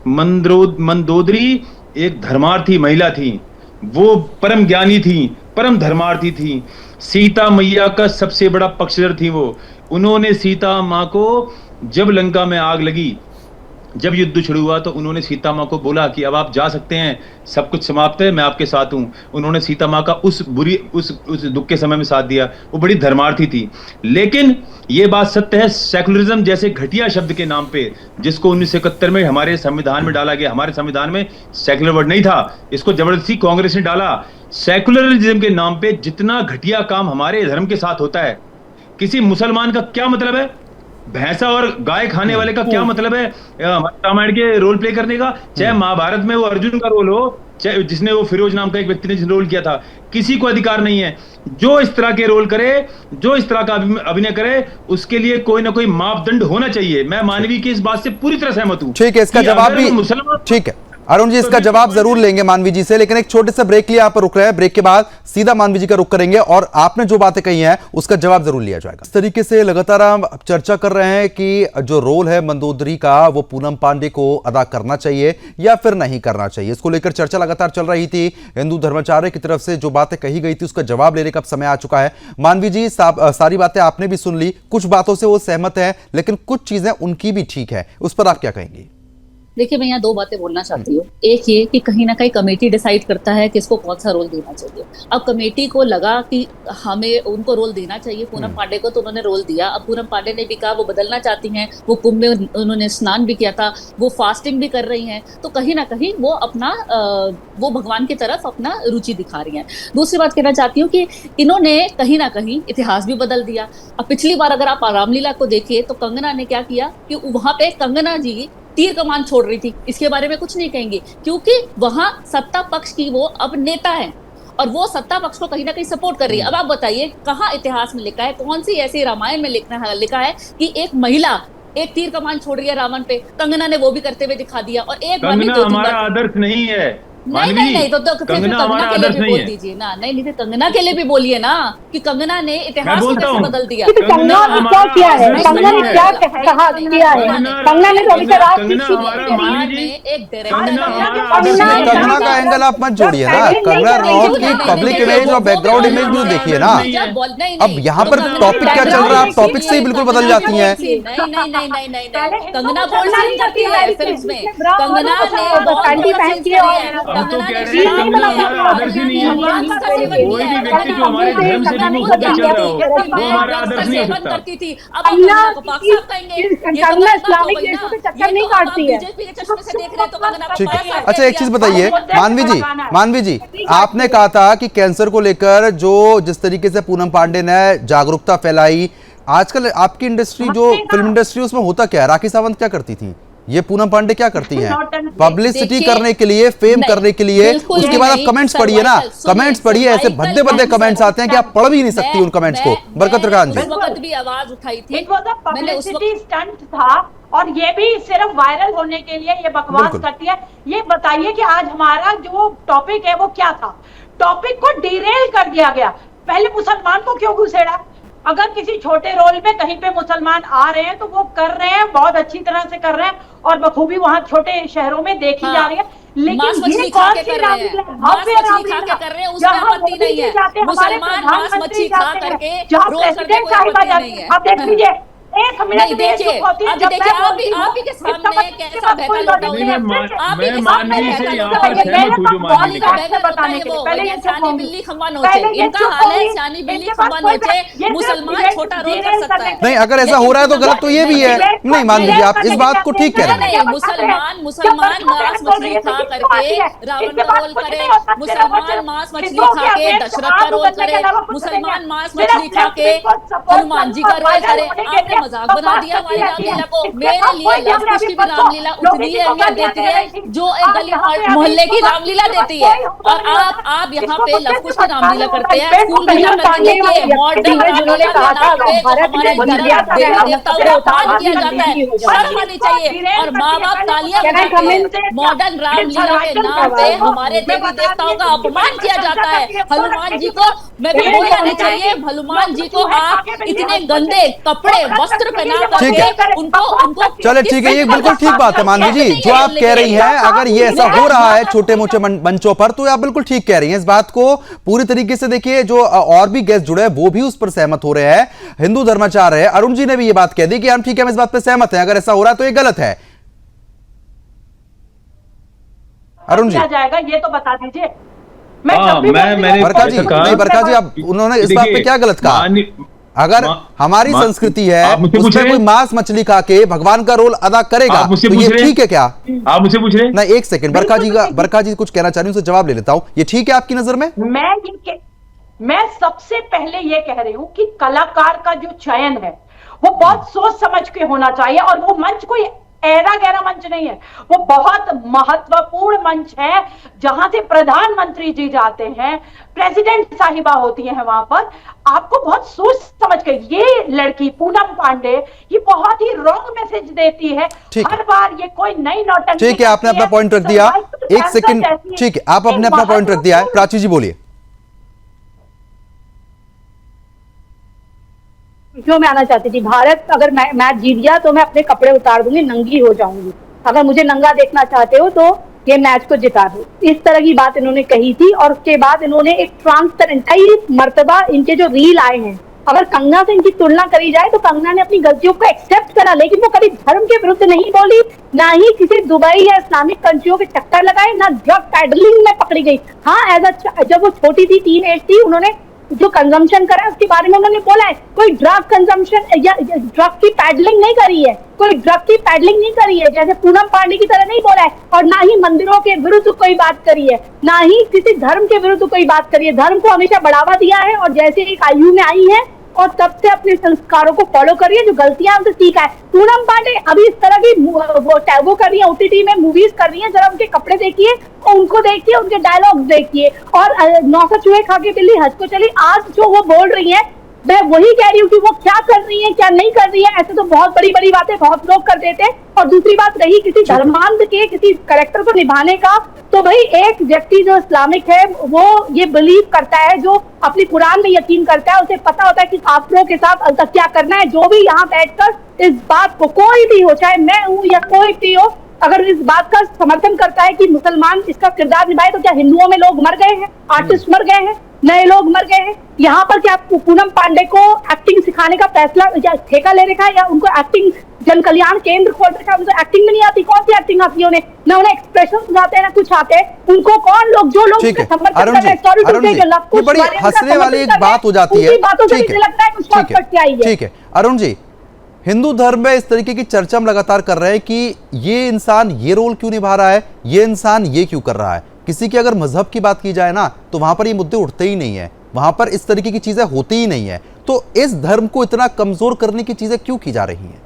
मंदोदरी एक धर्मार्थी महिला थी, वो परम ज्ञानी थी, परम धर्मार्थी थी, सीता मैया का सबसे बड़ा पक्षधर थी वो। उन्होंने सीता माँ को, जब लंका में आग लगी, जब युद्ध शुरू हुआ, तो उन्होंने सीता माँ को बोला कि अब आप जा सकते हैं, सब कुछ समाप्त है, मैं आपके साथ हूं। उन्होंने सीता माँ का उस दुख के समय में साथ दिया। वो बड़ी धर्मार्थी थी। लेकिन ये बात सत्य है, सेकुलरिज्म जैसे घटिया शब्द के नाम पे, जिसको 1971 में हमारे संविधान में डाला गया, हमारे संविधान में सेकुलर वर्ड नहीं था, इसको जबरदस्ती कांग्रेस ने डाला। सेकुलरिज्म के नाम पे जितना घटिया काम हमारे धर्म के साथ होता है, किसी मुसलमान का क्या मतलब है? भैंसा और गाय खाने वाले का क्या मतलब है रामायण के रोल प्ले करने का? चाहे महाभारत में वो अर्जुन का रोल हो, जिसने वो फिरोज नाम का एक व्यक्ति ने जिस रोल किया था, किसी को अधिकार नहीं है जो इस तरह के रोल करे, जो इस तरह का अभिनय करे, उसके लिए कोई ना कोई मापदंड होना चाहिए। मैं मानवी की इस बात से पूरी तरह सहमत हूं। ठीक है, इसका जवाब भी ठीक है अरुण जी, इसका जवाब जरूर लेंगे मानवी जी से, लेकिन एक छोटे से ब्रेक लिए यहाँ पर रुक रहे हैं। ब्रेक के बाद सीधा मानवी जी का रुख करेंगे और आपने जो बातें कही हैं उसका जवाब जरूर लिया जाएगा। इस तरीके से लगातार हम चर्चा कर रहे हैं कि जो रोल है मंदोदरी का वो पूनम पांडे को अदा करना चाहिए या फिर नहीं करना चाहिए। इसको लेकर चर्चा लगातार चल रही थी। हिंदू धर्माचार्य की तरफ से जो बातें कही गई थी उसका जवाब लेने का समय आ चुका है। मानवी जी, सारी बातें आपने भी सुन ली, कुछ बातों से वो सहमत है लेकिन कुछ चीजें उनकी भी ठीक है, उस पर आप क्या कहेंगी? देखिए, मैं यहाँ दो बातें बोलना चाहती हूँ। एक ये कि कहीं ना कहीं कमेटी डिसाइड करता है कि इसको कौन सा रोल देना चाहिए। अब कमेटी को लगा कि हमें उनको रोल देना चाहिए पूनम पांडे को, तो उन्होंने रोल दिया। अब पूनम पांडे ने भी कहा वो बदलना चाहती हैं, वो कुंभ में उन्होंने स्नान भी किया था, वो फास्टिंग भी कर रही हैं, तो कहीं ना कहीं वो अपना वो भगवान की तरफ अपना रुचि दिखा रही हैं। दूसरी बात कहना चाहती हूँ कि इन्होंने कहीं ना कहीं इतिहास भी बदल दिया। अब पिछली बार अगर आप रामलीला को देखिए तो कंगना ने क्या किया कि वहां पे कंगना जी तीर कमान छोड़ रही थी। इसके बारे में कुछ नहीं कहेंगे क्योंकि वहां सत्ता पक्ष की वो अब नेता है और वो सत्ता पक्ष को कहीं ना कहीं सपोर्ट कर रही है। अब आप बताइए कहाँ इतिहास में लिखा है, कौन सी ऐसी रामायण में लिखा है कि एक महिला एक तीर कमान छोड़ रही है रावण पे? कंगना ने वो भी करते हुए दिखा दिया। और एक बार हमारा आदर्श नहीं है। नहीं तो कंगना के लिए भी बोल दीजिए ना। नहीं कंगना के लिए भी बोलिए ना कि कंगना ने इतिहास को कैसे बदल दिया। कंगना ने क्या किया है? कंगना ने क्या कहा किया है? कंगना ने तो अभी तक कंगना का एंगल आप मत जोड़िए ना। कंगना रनौत की पब्लिक इमेज और बैकग्राउंड इमेज भी तो देखिए ना। अब यहाँ पर टॉपिक क्या चल रहा है, आप टॉपिक से ही बिल्कुल बदल जाती हैं। नहीं कंगना बोलना नहीं करती है फिल्म में। कंगना ने हम तो कह रहे हैं कंगना हमारा आदर्श नहीं है। कोई भी व्यक्ति जो हमारे धर्म से रिमूव होकर चल रहा हो वो हमारा आदर्श नहीं हो सकता। करती थी, अब कंगना इस्लामिक देशों के चक्कर नहीं काटती है। ठीक है, अच्छा एक चीज बताइए मानवी जी, आपने कहा था कि कैंसर को लेकर जो जिस तरीके से पूनम पांडे ने जागरूकता फैलाई, आजकल आपकी इंडस्ट्री जो फिल्म इंडस्ट्री उसमें होता क्या है? राखी सावंत क्या करती थी, ये पूनम पांडे क्या करती हैं? पब्लिसिटी करने के लिए, फेम करने के लिए। उसके बाद आप कमेंट्स पढ़िए ना, कमेंट्स पढ़िए, ऐसे भद्दे भद्दे कमेंट्स आते हैं कि आप पढ़ भी नहीं सकती उन कमेंट्स को। बरकत रखान जी, उस वक्त भी आवाज उठाई थी। It was a publicity stunt था और ये भी सिर्फ वायरल होने के लिए ये बकवास करती है। ये बताइए कि आज हमारा जो टॉपिक है वो क्या था? टॉपिक को डिरेल कर दिया गया। पहले मुसलमान को क्यों घुसेड़ा? अगर किसी छोटे रोल में कहीं पे मुसलमान आ रहे हैं तो वो कर रहे हैं, बहुत अच्छी तरह से कर रहे हैं और बखूबी वहां छोटे शहरों में देखी जा रही है। लेकिन ये कौन सी रामलीला कर रहे हैं? उसमें आपत्ति नहीं है। मुसलमान मांस मछली खा करके जहां प्रेसिडेंट साहिबा जाती है, आप देख लीजिए एक मिनट देखिए आप ही के सामने कैसा बहका लौटा हुआ है। मैं मानवी से यहाँ पर सहमत हूँ जो मानवी ने बताने के लिए पहले ये सियानी बिल्ली खम्मा नोचे, इनका हाल है सियानी बिल्ली खम्मा नोचे। मुसलमान छोटा रोल कर सकता है। नहीं, अगर ऐसा हो रहा है तो गलत तो ये भी है। नहीं मानवी जी, आप इस बात को ठीक कह रहे हैं। मुसलमान मांस मछली खा करके रावण का रोल करे, मुसलमान मांस मछली खा के दशरथ का रोल करे, मुसलमान मांस मछली खा के हनुमान जी का रोल करे। आपने मजाक बना दिया हमारी रामलीला को। मेरे लिए लव कुश की भी रामलीला उतनी ही अहमियत देती है जो एक गली मोहल्ले की रामलीला देती है। और आप यहाँ पे लव कुश की रामलीला करते हैं, स्कूल में जाकर देखिए मॉडर्न रामलीला का नाम पे हमारे देवी देवताओं को अपमान किया जाता है। शर्म आनी चाहिए। और माँ बाप तालियां बजाते हैं। मॉडर्न रामलीला के नाम पे हमारे देवी देवताओं का अपमान किया जाता है। हनुमान जी को मैं भी बोलना नहीं चाहिए। हनुमान जी को आप इतने गंदे कपड़े वस्त्र पहना करके उनको चले ठीक है, ये बिल्कुल ठीक बात है मानवी जी जो आप कह रही हैं। अगर ये ऐसा हो रहा है छोटे मोटे मंचों पर तो आप बिल्कुल ठीक कह रही हैं। इस बात को पूरी तरीके से देखिए, जो और भी गेस्ट जुड़े हैं वो भी उस पर सहमत हो रहे हैं। हिंदू धर्माचार्य है अरुण जी ने भी ये बात कह दी कि हम ठीक है, हम इस बात पर सहमत हैं। अगर ऐसा हो रहा है तो ये गलत है। अरुण जी जाएगा ये तो बता दीजिए। बरका जी नहीं, बरका जी आप उन्होंने इस बात पे क्या गलत कहा? अगर हमारी संस्कृति है उसमें कोई मांस मछली खा के भगवान का रोल अदा करेगा तो ये ठीक है क्या? आप मुझसे पूछ रहे हैं? नहीं एक सेकंड, बरका जी कुछ कहना चाह रही हूँ, उसे जवाब ले लेता हूँ। ये ठीक है आपकी नजर में? मैं सबसे पहले ये कह रही हूँ कि कलाकार का जो चयन है वो बहुत सोच समझ के होना चाहिए और वो मंच कोई ऐरा गहरा मंच नहीं है, वो बहुत महत्वपूर्ण मंच है जहां से प्रधानमंत्री जी जाते हैं, प्रेसिडेंट साहिबा होती हैं वहां पर। आपको बहुत सोच समझ कर, ये लड़की पूनम पांडे ये बहुत ही रॉन्ग मैसेज देती है हर बार। ये कोई नई नौटंकी। ठीक है, आपने अपना पॉइंट रख दिया। एक सेकंड, ठीक है, आप अपने अपना पॉइंट रख दिया है। प्राची जी बोलिए। जो मैं आना चाहती थी, भारत अगर मैच जीत गया तो मैं अपने कपड़े उतार दूंगी, नंगी हो जाऊंगी। अगर मुझे नंगा देखना चाहते हो तो ये मैच को जिता दो, इस तरह की बात इन्होंने कही थी। और उसके बाद इन्होंने एक ट्रांसपेरेंट, कई मर्तबा इनके जो रील आए हैं, अगर कंगना से इनकी तुलना करी जाए तो कंगना ने अपनी गलतियों को एक्सेप्ट करा, लेकिन वो कभी धर्म के विरुद्ध नहीं बोली, ना ही किसी दुबई या इस्लामिक कंट्रियों के चक्कर लगाए, ना ड्रग पैडलिंग में पकड़ी गई। हाँ, जब वो छोटी थी, टीन एज थी, उन्होंने जो कंजम्पशन करा उसके बारे में उन्होंने बोला है। कोई ड्रग कंजम्पशन या ड्रग की पैडलिंग नहीं करी है, कोई ड्रग की पैडलिंग नहीं करी है, जैसे पूनम पांडे की तरह नहीं बोला है। और ना ही मंदिरों के विरुद्ध कोई बात करी है, ना ही किसी धर्म के विरुद्ध कोई बात करी है। धर्म को हमेशा बढ़ावा दिया है और जैसे एक आयु में आई है और तब से अपने संस्कारों को फॉलो करिए, जो गलतियां हमसे सीखा है। पूनम पांडे अभी इस तरह की वो कर रही है, ओटीटी में मूवीज कर रही है, जरा उनके कपड़े देखिए और उनको देखिए, उनके डायलॉग्स देखिए। और 900 चूहे खा के बिल्ली हंस को चली, आज जो वो बोल रही है मैं वही कह रही हूँ कि वो क्या कर रही है क्या नहीं कर रही है। ऐसे तो बहुत बड़ी बड़ी बातें बहुत लोग कर देते हैं। और दूसरी बात रही किसी धर्मांध के किसी कैरेक्टर को निभाने का, तो भाई एक व्यक्ति जो इस्लामिक है वो ये बिलीव करता है, जो अपनी कुरान में यकीन करता है, उसे पता होता है कि काफिरों के साथ क्या करना है। जो भी यहाँ बैठकर इस बात को, कोई भी हो, चाहे मैं हूँ या कोई भी हो, अगर इस बात का समर्थन करता है कि मुसलमान इसका किरदार निभाए, तो क्या हिंदुओं में लोग मर गए हैं, आर्टिस्ट मर गए हैं, नए लोग मर गए हैं? यहाँ पर क्या पूनम पांडे को एक्टिंग सिखाने का फैसला या ठेका ले रखा है, या उनको एक्टिंग जन कल्याण केंद्र खोल रखा है? उनको एक्टिंग में नहीं आती, कौन सी एक्टिंग आती है उन्हें? ना उन्हें एक्सप्रेशन आते हैं ना कुछ आते हैं। उनको कौन लोग, जो लोग समर्थन कर रहे हैं, बड़ी हंसने वाली एक बात हो जाती है। ठीक है अरुण जी, हिंदू धर्म में इस तरीके की चर्चा हम लगातार कर रहे हैं कि ये इंसान ये रोल क्यों निभा रहा है, ये इंसान ये क्यों कर रहा है। किसी की अगर मजहब की बात की जाए ना, तो वहां पर ये मुद्दे उठते ही नहीं है, वहां पर इस तरीके की चीजें होती ही नहीं है। तो इस धर्म को इतना कमजोर करने की चीजें क्यों की जा रही हैं?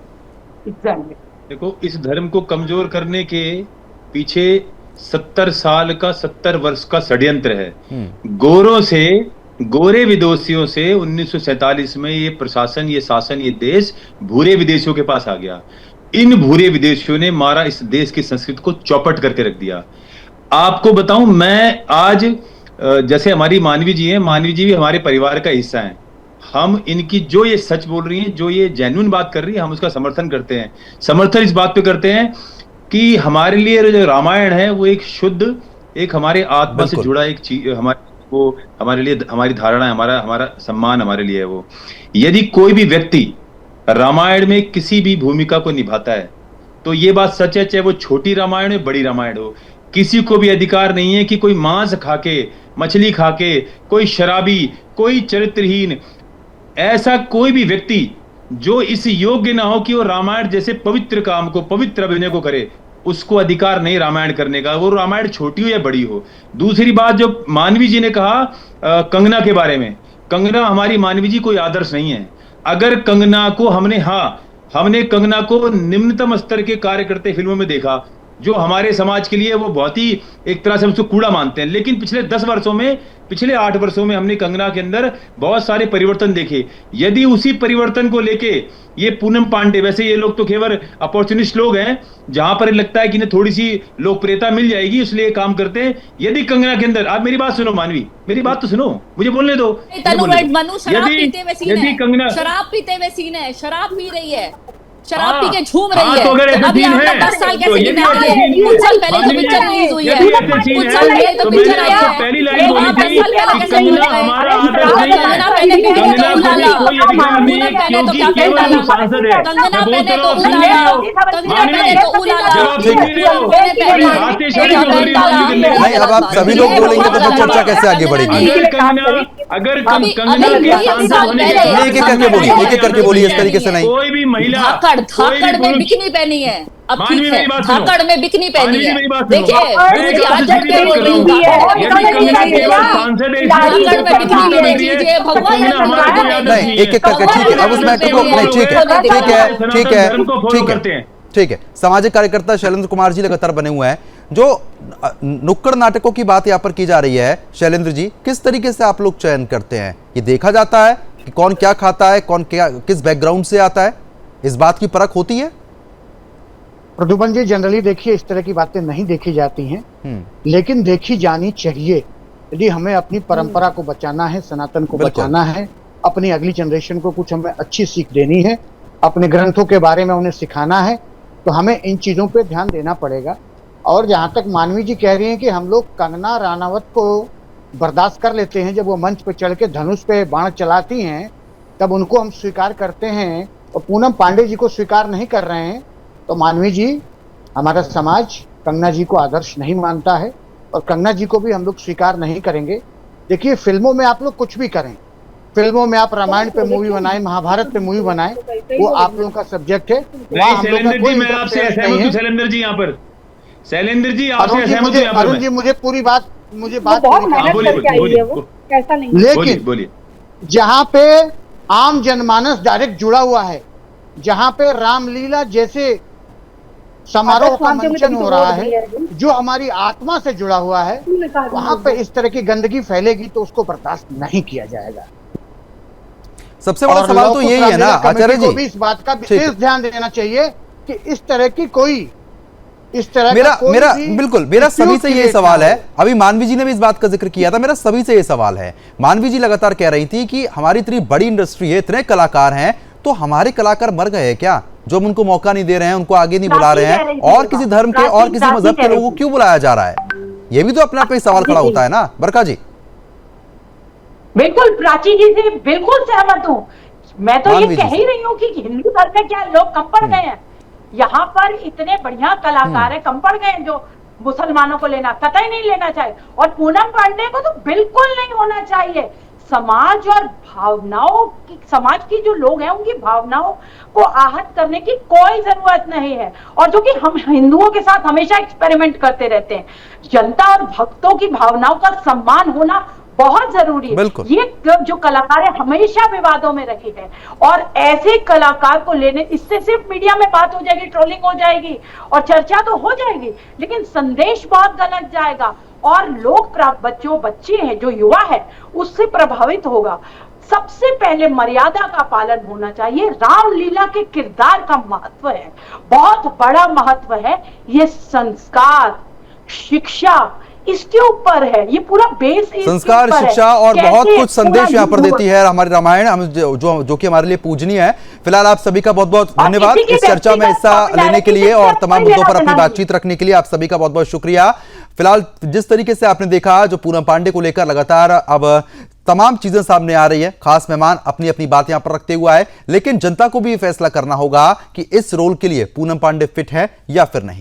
देखो, इस धर्म को कमजोर करने के पीछे 70 साल का 70 वर्ष का षड्यंत्र है। गोरों से, गोरे विदेशियों से 1947 में ये प्रशासन, ये शासन, ये देश भूरे विदेशियों के पास आ गया। इन भूरे विदेशियों ने मारा इस देश की संस्कृति को चौपट करके रख दिया। आपको बताऊं, मैं आज जैसे हमारी मानवी जी हैं, मानवी जी भी हमारे परिवार का हिस्सा हैं। हम इनकी जो ये सच बोल रही हैं, जो ये जेन्युइन बात कर रही है, हम उसका समर्थन करते हैं। समर्थन इस बात पे करते हैं कि हमारे लिए जो रामायण है वो एक शुद्ध, एक हमारे आत्मा से जुड़ा एक चीज, हमारे लिए, हमारी धारणा है, हमारा सम्मान हमारे लिए है वो। यदि कोई भी व्यक्ति रामायण में किसी भी भूमिका को निभाता है तो ये बात सच है, चाहे वो छोटी रामायण हो, बड़ी रामायण हो, किसी को भी अधिकार नहीं है कि कोई मांस खाके, मछली खाके, कोई शराबी, कोई चरित्रहीन, ऐसा कोई भी व्यक्ति जो इस योग्य ना हो कि वो रामायण जैसे पवित्र काम को, पवित्र अभिनय को करे, उसको अधिकार नहीं रामायण करने का, वो रामायण छोटी हो या बड़ी हो। दूसरी बात जो मानवी जी ने कहा कंगना के बारे में, कंगना हमारी मानवी जी कोई आदर्श नहीं है। अगर कंगना को हमने कंगना को निम्नतम स्तर के कार्य करते फिल्मों में देखा, जो हमारे समाज के लिए वो बहुत ही एक तरह से उसको कूड़ा मानते हैं, लेकिन पिछले 10 वर्षों में, पिछले 8 वर्षों में हमने कंगना के अंदर बहुत सारे परिवर्तन देखे। यदि उसी परिवर्तन को लेके ये पूनम पांडे, वैसे ये लोग तो केवल अपॉर्चुनिस्ट लोग हैं, जहां पर लगता है कि इन्हें थोड़ी सी लोकप्रियता मिल जाएगी इसलिए काम करते हैं। यदि कंगना के अंदर, आप मेरी बात सुनो मानवी, मेरी बात तो सुनो, मुझे बोलने दो। यदि कंगना शराब पीते हुए सीन है, शराब पी रही है, शराब पी के झूम रही है, तो अगर ऐसा अभी सीन आपका है, 10 साल तो कैसे यदि निकला ऐसा है? सीन है, कुछ साल पहले तो पिक्चर रिलीज हुई है, यदि ऐसा सीन कुछ साल है, पहले तो तो पिक्चर मैंने आई आपको है। पहली लाइन बोली थी कि कंगना हमारा आदर्श नहीं है, कंगना पहने तो कंगना को भी कोई अधिकार नहीं है पहने तो क्योंकि क्या केवल पहना? वो सांसद है। कंगना मैं पहने तो बोलता रहा हूं, सुन उलाला, नहीं रहे हो, कंगना पहने तो उलाला, जब आप सुन नहीं रहे हो, हाथ से इशारे क्यों कर रही हो? नहीं, अब आप सभी लोग बोलेंगे तो फिर चर्चा कैसे आगे बढ़ेगी? अगर कंगना के सांसद होने के नहीं, एक एक करके बोलिए, एक एक करके बोलिए, इस तरीके से नहीं। कोई भी महिला, धाकड़ में बिकनी पहनी है, अब ठीक है, धाकड़ में बिकनी पहनी है। देखिए गुरुजी आज जब के बोल रही हूँ, नहीं, एक एक करके, ठीक है, अब उस मैटर को नहीं, ठीक है, ठीक है, ठीक है, ठीक है, ठीक है, सामाजिक कार्यकर्ता शैलेंद्र कुमार जी लगातार बने हुए हैं। जो नुक्कड़ नाटकों की बात यहाँ पर की जा रही है, शैलेंद्र जी, किस तरीके से आप लोग चयन करते हैं? ये देखा जाता है कि कौन क्या खाता है, कौन क्या किस बैकग्राउंड से आता है, इस बात की परख होती है? प्रद्युमन जी, जनरली देखिए इस तरह की बातें नहीं देखी जाती हैं, लेकिन देखी जानी चाहिए। यदि हमें अपनी परंपरा को बचाना है, सनातन को बचाना है, अपनी अगली जनरेशन को कुछ हमें अच्छी सीख देनी है, अपने ग्रंथों के बारे में उन्हें सिखाना है, तो हमें इन चीजों पे ध्यान देना पड़ेगा। और जहां तक मानवी जी कह रही हैं कि हम लोग कंगना रानावत को बर्दाश्त कर लेते हैं, जब वो मंच पे चढ़ के धनुष पे बाण चलाती हैं तब उनको हम स्वीकार करते हैं और पूनम पांडे जी को स्वीकार नहीं कर रहे हैं, तो मानवी जी, हमारा समाज कंगना जी को आदर्श नहीं मानता है और कंगना जी को भी हम लोग स्वीकार नहीं करेंगे। देखिए, फिल्मों में आप लोग कुछ भी करें, फिल्मों में आप रामायण पे मूवी बनाएं, महाभारत पे मूवी बनाएं, वो आप लोगों का सब्जेक्ट है। शैलेंद्र जी यहाँ पर, शैलेंद्र जी आपसे सहमत हूं यहाँ पर। अरुण जी, मुझे बात ऐसा नहीं, लेकिन जहाँ पे आम जनमानस डायरेक्ट जुड़ा हुआ है, जहाँ पे रामलीला जैसे समारोह का मंचन हो रहा है, जो हमारी आत्मा से जुड़ा हुआ है, वहां पे इस तरह की गंदगी फैलेगी तो उसको बर्दाश्त नहीं किया जाएगा। सबसे बड़ा सवाल तो यही है ना आचार्य जी, भी इस बात का विशेष ध्यान देना चाहिए कि इस तरह की कोई मेरा सभी से ये सवाल है। अभी मानवी जी ने भी इस बात का जिक्र किया था, मेरा सभी से ये सवाल है। मानवी जी लगातार कह रही थी कि हमारी इतनी बड़ी इंडस्ट्री है, इतने कलाकार हैं, तो हमारे कलाकार मर गए हैं क्या, जो हम उनको मौका नहीं दे रहे हैं, उनको आगे नहीं बुला रहे हैं, और किसी धर्म के और किसी मजहब के लोगों को क्यों बुलाया जा रहा है? ये भी तो अपने आप में सवाल खड़ा होता है ना। बरका जी, बिल्कुल, प्राची जी से बिल्कुल सहमत हूँ। मैं तो ये कह ही रही हूँ कि हिंदू धर्म में क्या लोग कम पड़ गए हैं? यहाँ पर इतने बढ़िया कलाकार है, कम पड़ गए हैं जो मुसलमानों को लेना, कतई नहीं लेना चाहिए। और पूनम पांडे को तो बिल्कुल नहीं होना चाहिए। समाज और भावनाओं की, समाज की जो लोग हैं उनकी भावनाओं को आहत करने की कोई जरूरत नहीं है। और जो कि हम हिंदुओं के साथ हमेशा एक्सपेरिमेंट करते रहते हैं, जनता और भक्तों की भावनाओं का सम्मान होना बहुत जरूरी है। ये जो कलाकार है हमेशा विवादों में रहे हैं, और ऐसे कलाकार को लेने, इससे सिर्फ मीडिया में बात हो जाएगी, ट्रोलिंग हो जाएगी और चर्चा तो हो जाएगी, लेकिन संदेश बहुत गलत जाएगा और लोग, बच्चे हैं, जो युवा है, उससे प्रभावित होगा। सबसे पहले मर्यादा का पालन होना चाहिए। रामलीला के किरदार का महत्व है, बहुत बड़ा महत्व है। ये संस्कार, शिक्षा, इसके ऊपर है, ये पूरा बेस संस्कार, शिक्षा और बहुत कुछ संदेश यहाँ पर देती है हमारी रामायण, हम जो कि हमारे लिए पूजनीय है। फिलहाल आप सभी का बहुत बहुत धन्यवाद इस चर्चा में हिस्सा लेने के लिए और तमाम मुद्दों पर अपनी बातचीत रखने के लिए। आप सभी का बहुत बहुत शुक्रिया। फिलहाल जिस तरीके से आपने देखा, जो पूनम पांडे को लेकर लगातार अब तमाम चीजें सामने आ रही है, खास मेहमान अपनी अपनी बात यहां पर रखते हुआ है, लेकिन जनता को भी फैसला करना होगा कि इस रोल के लिए पूनम पांडे फिट है या फिर नहीं।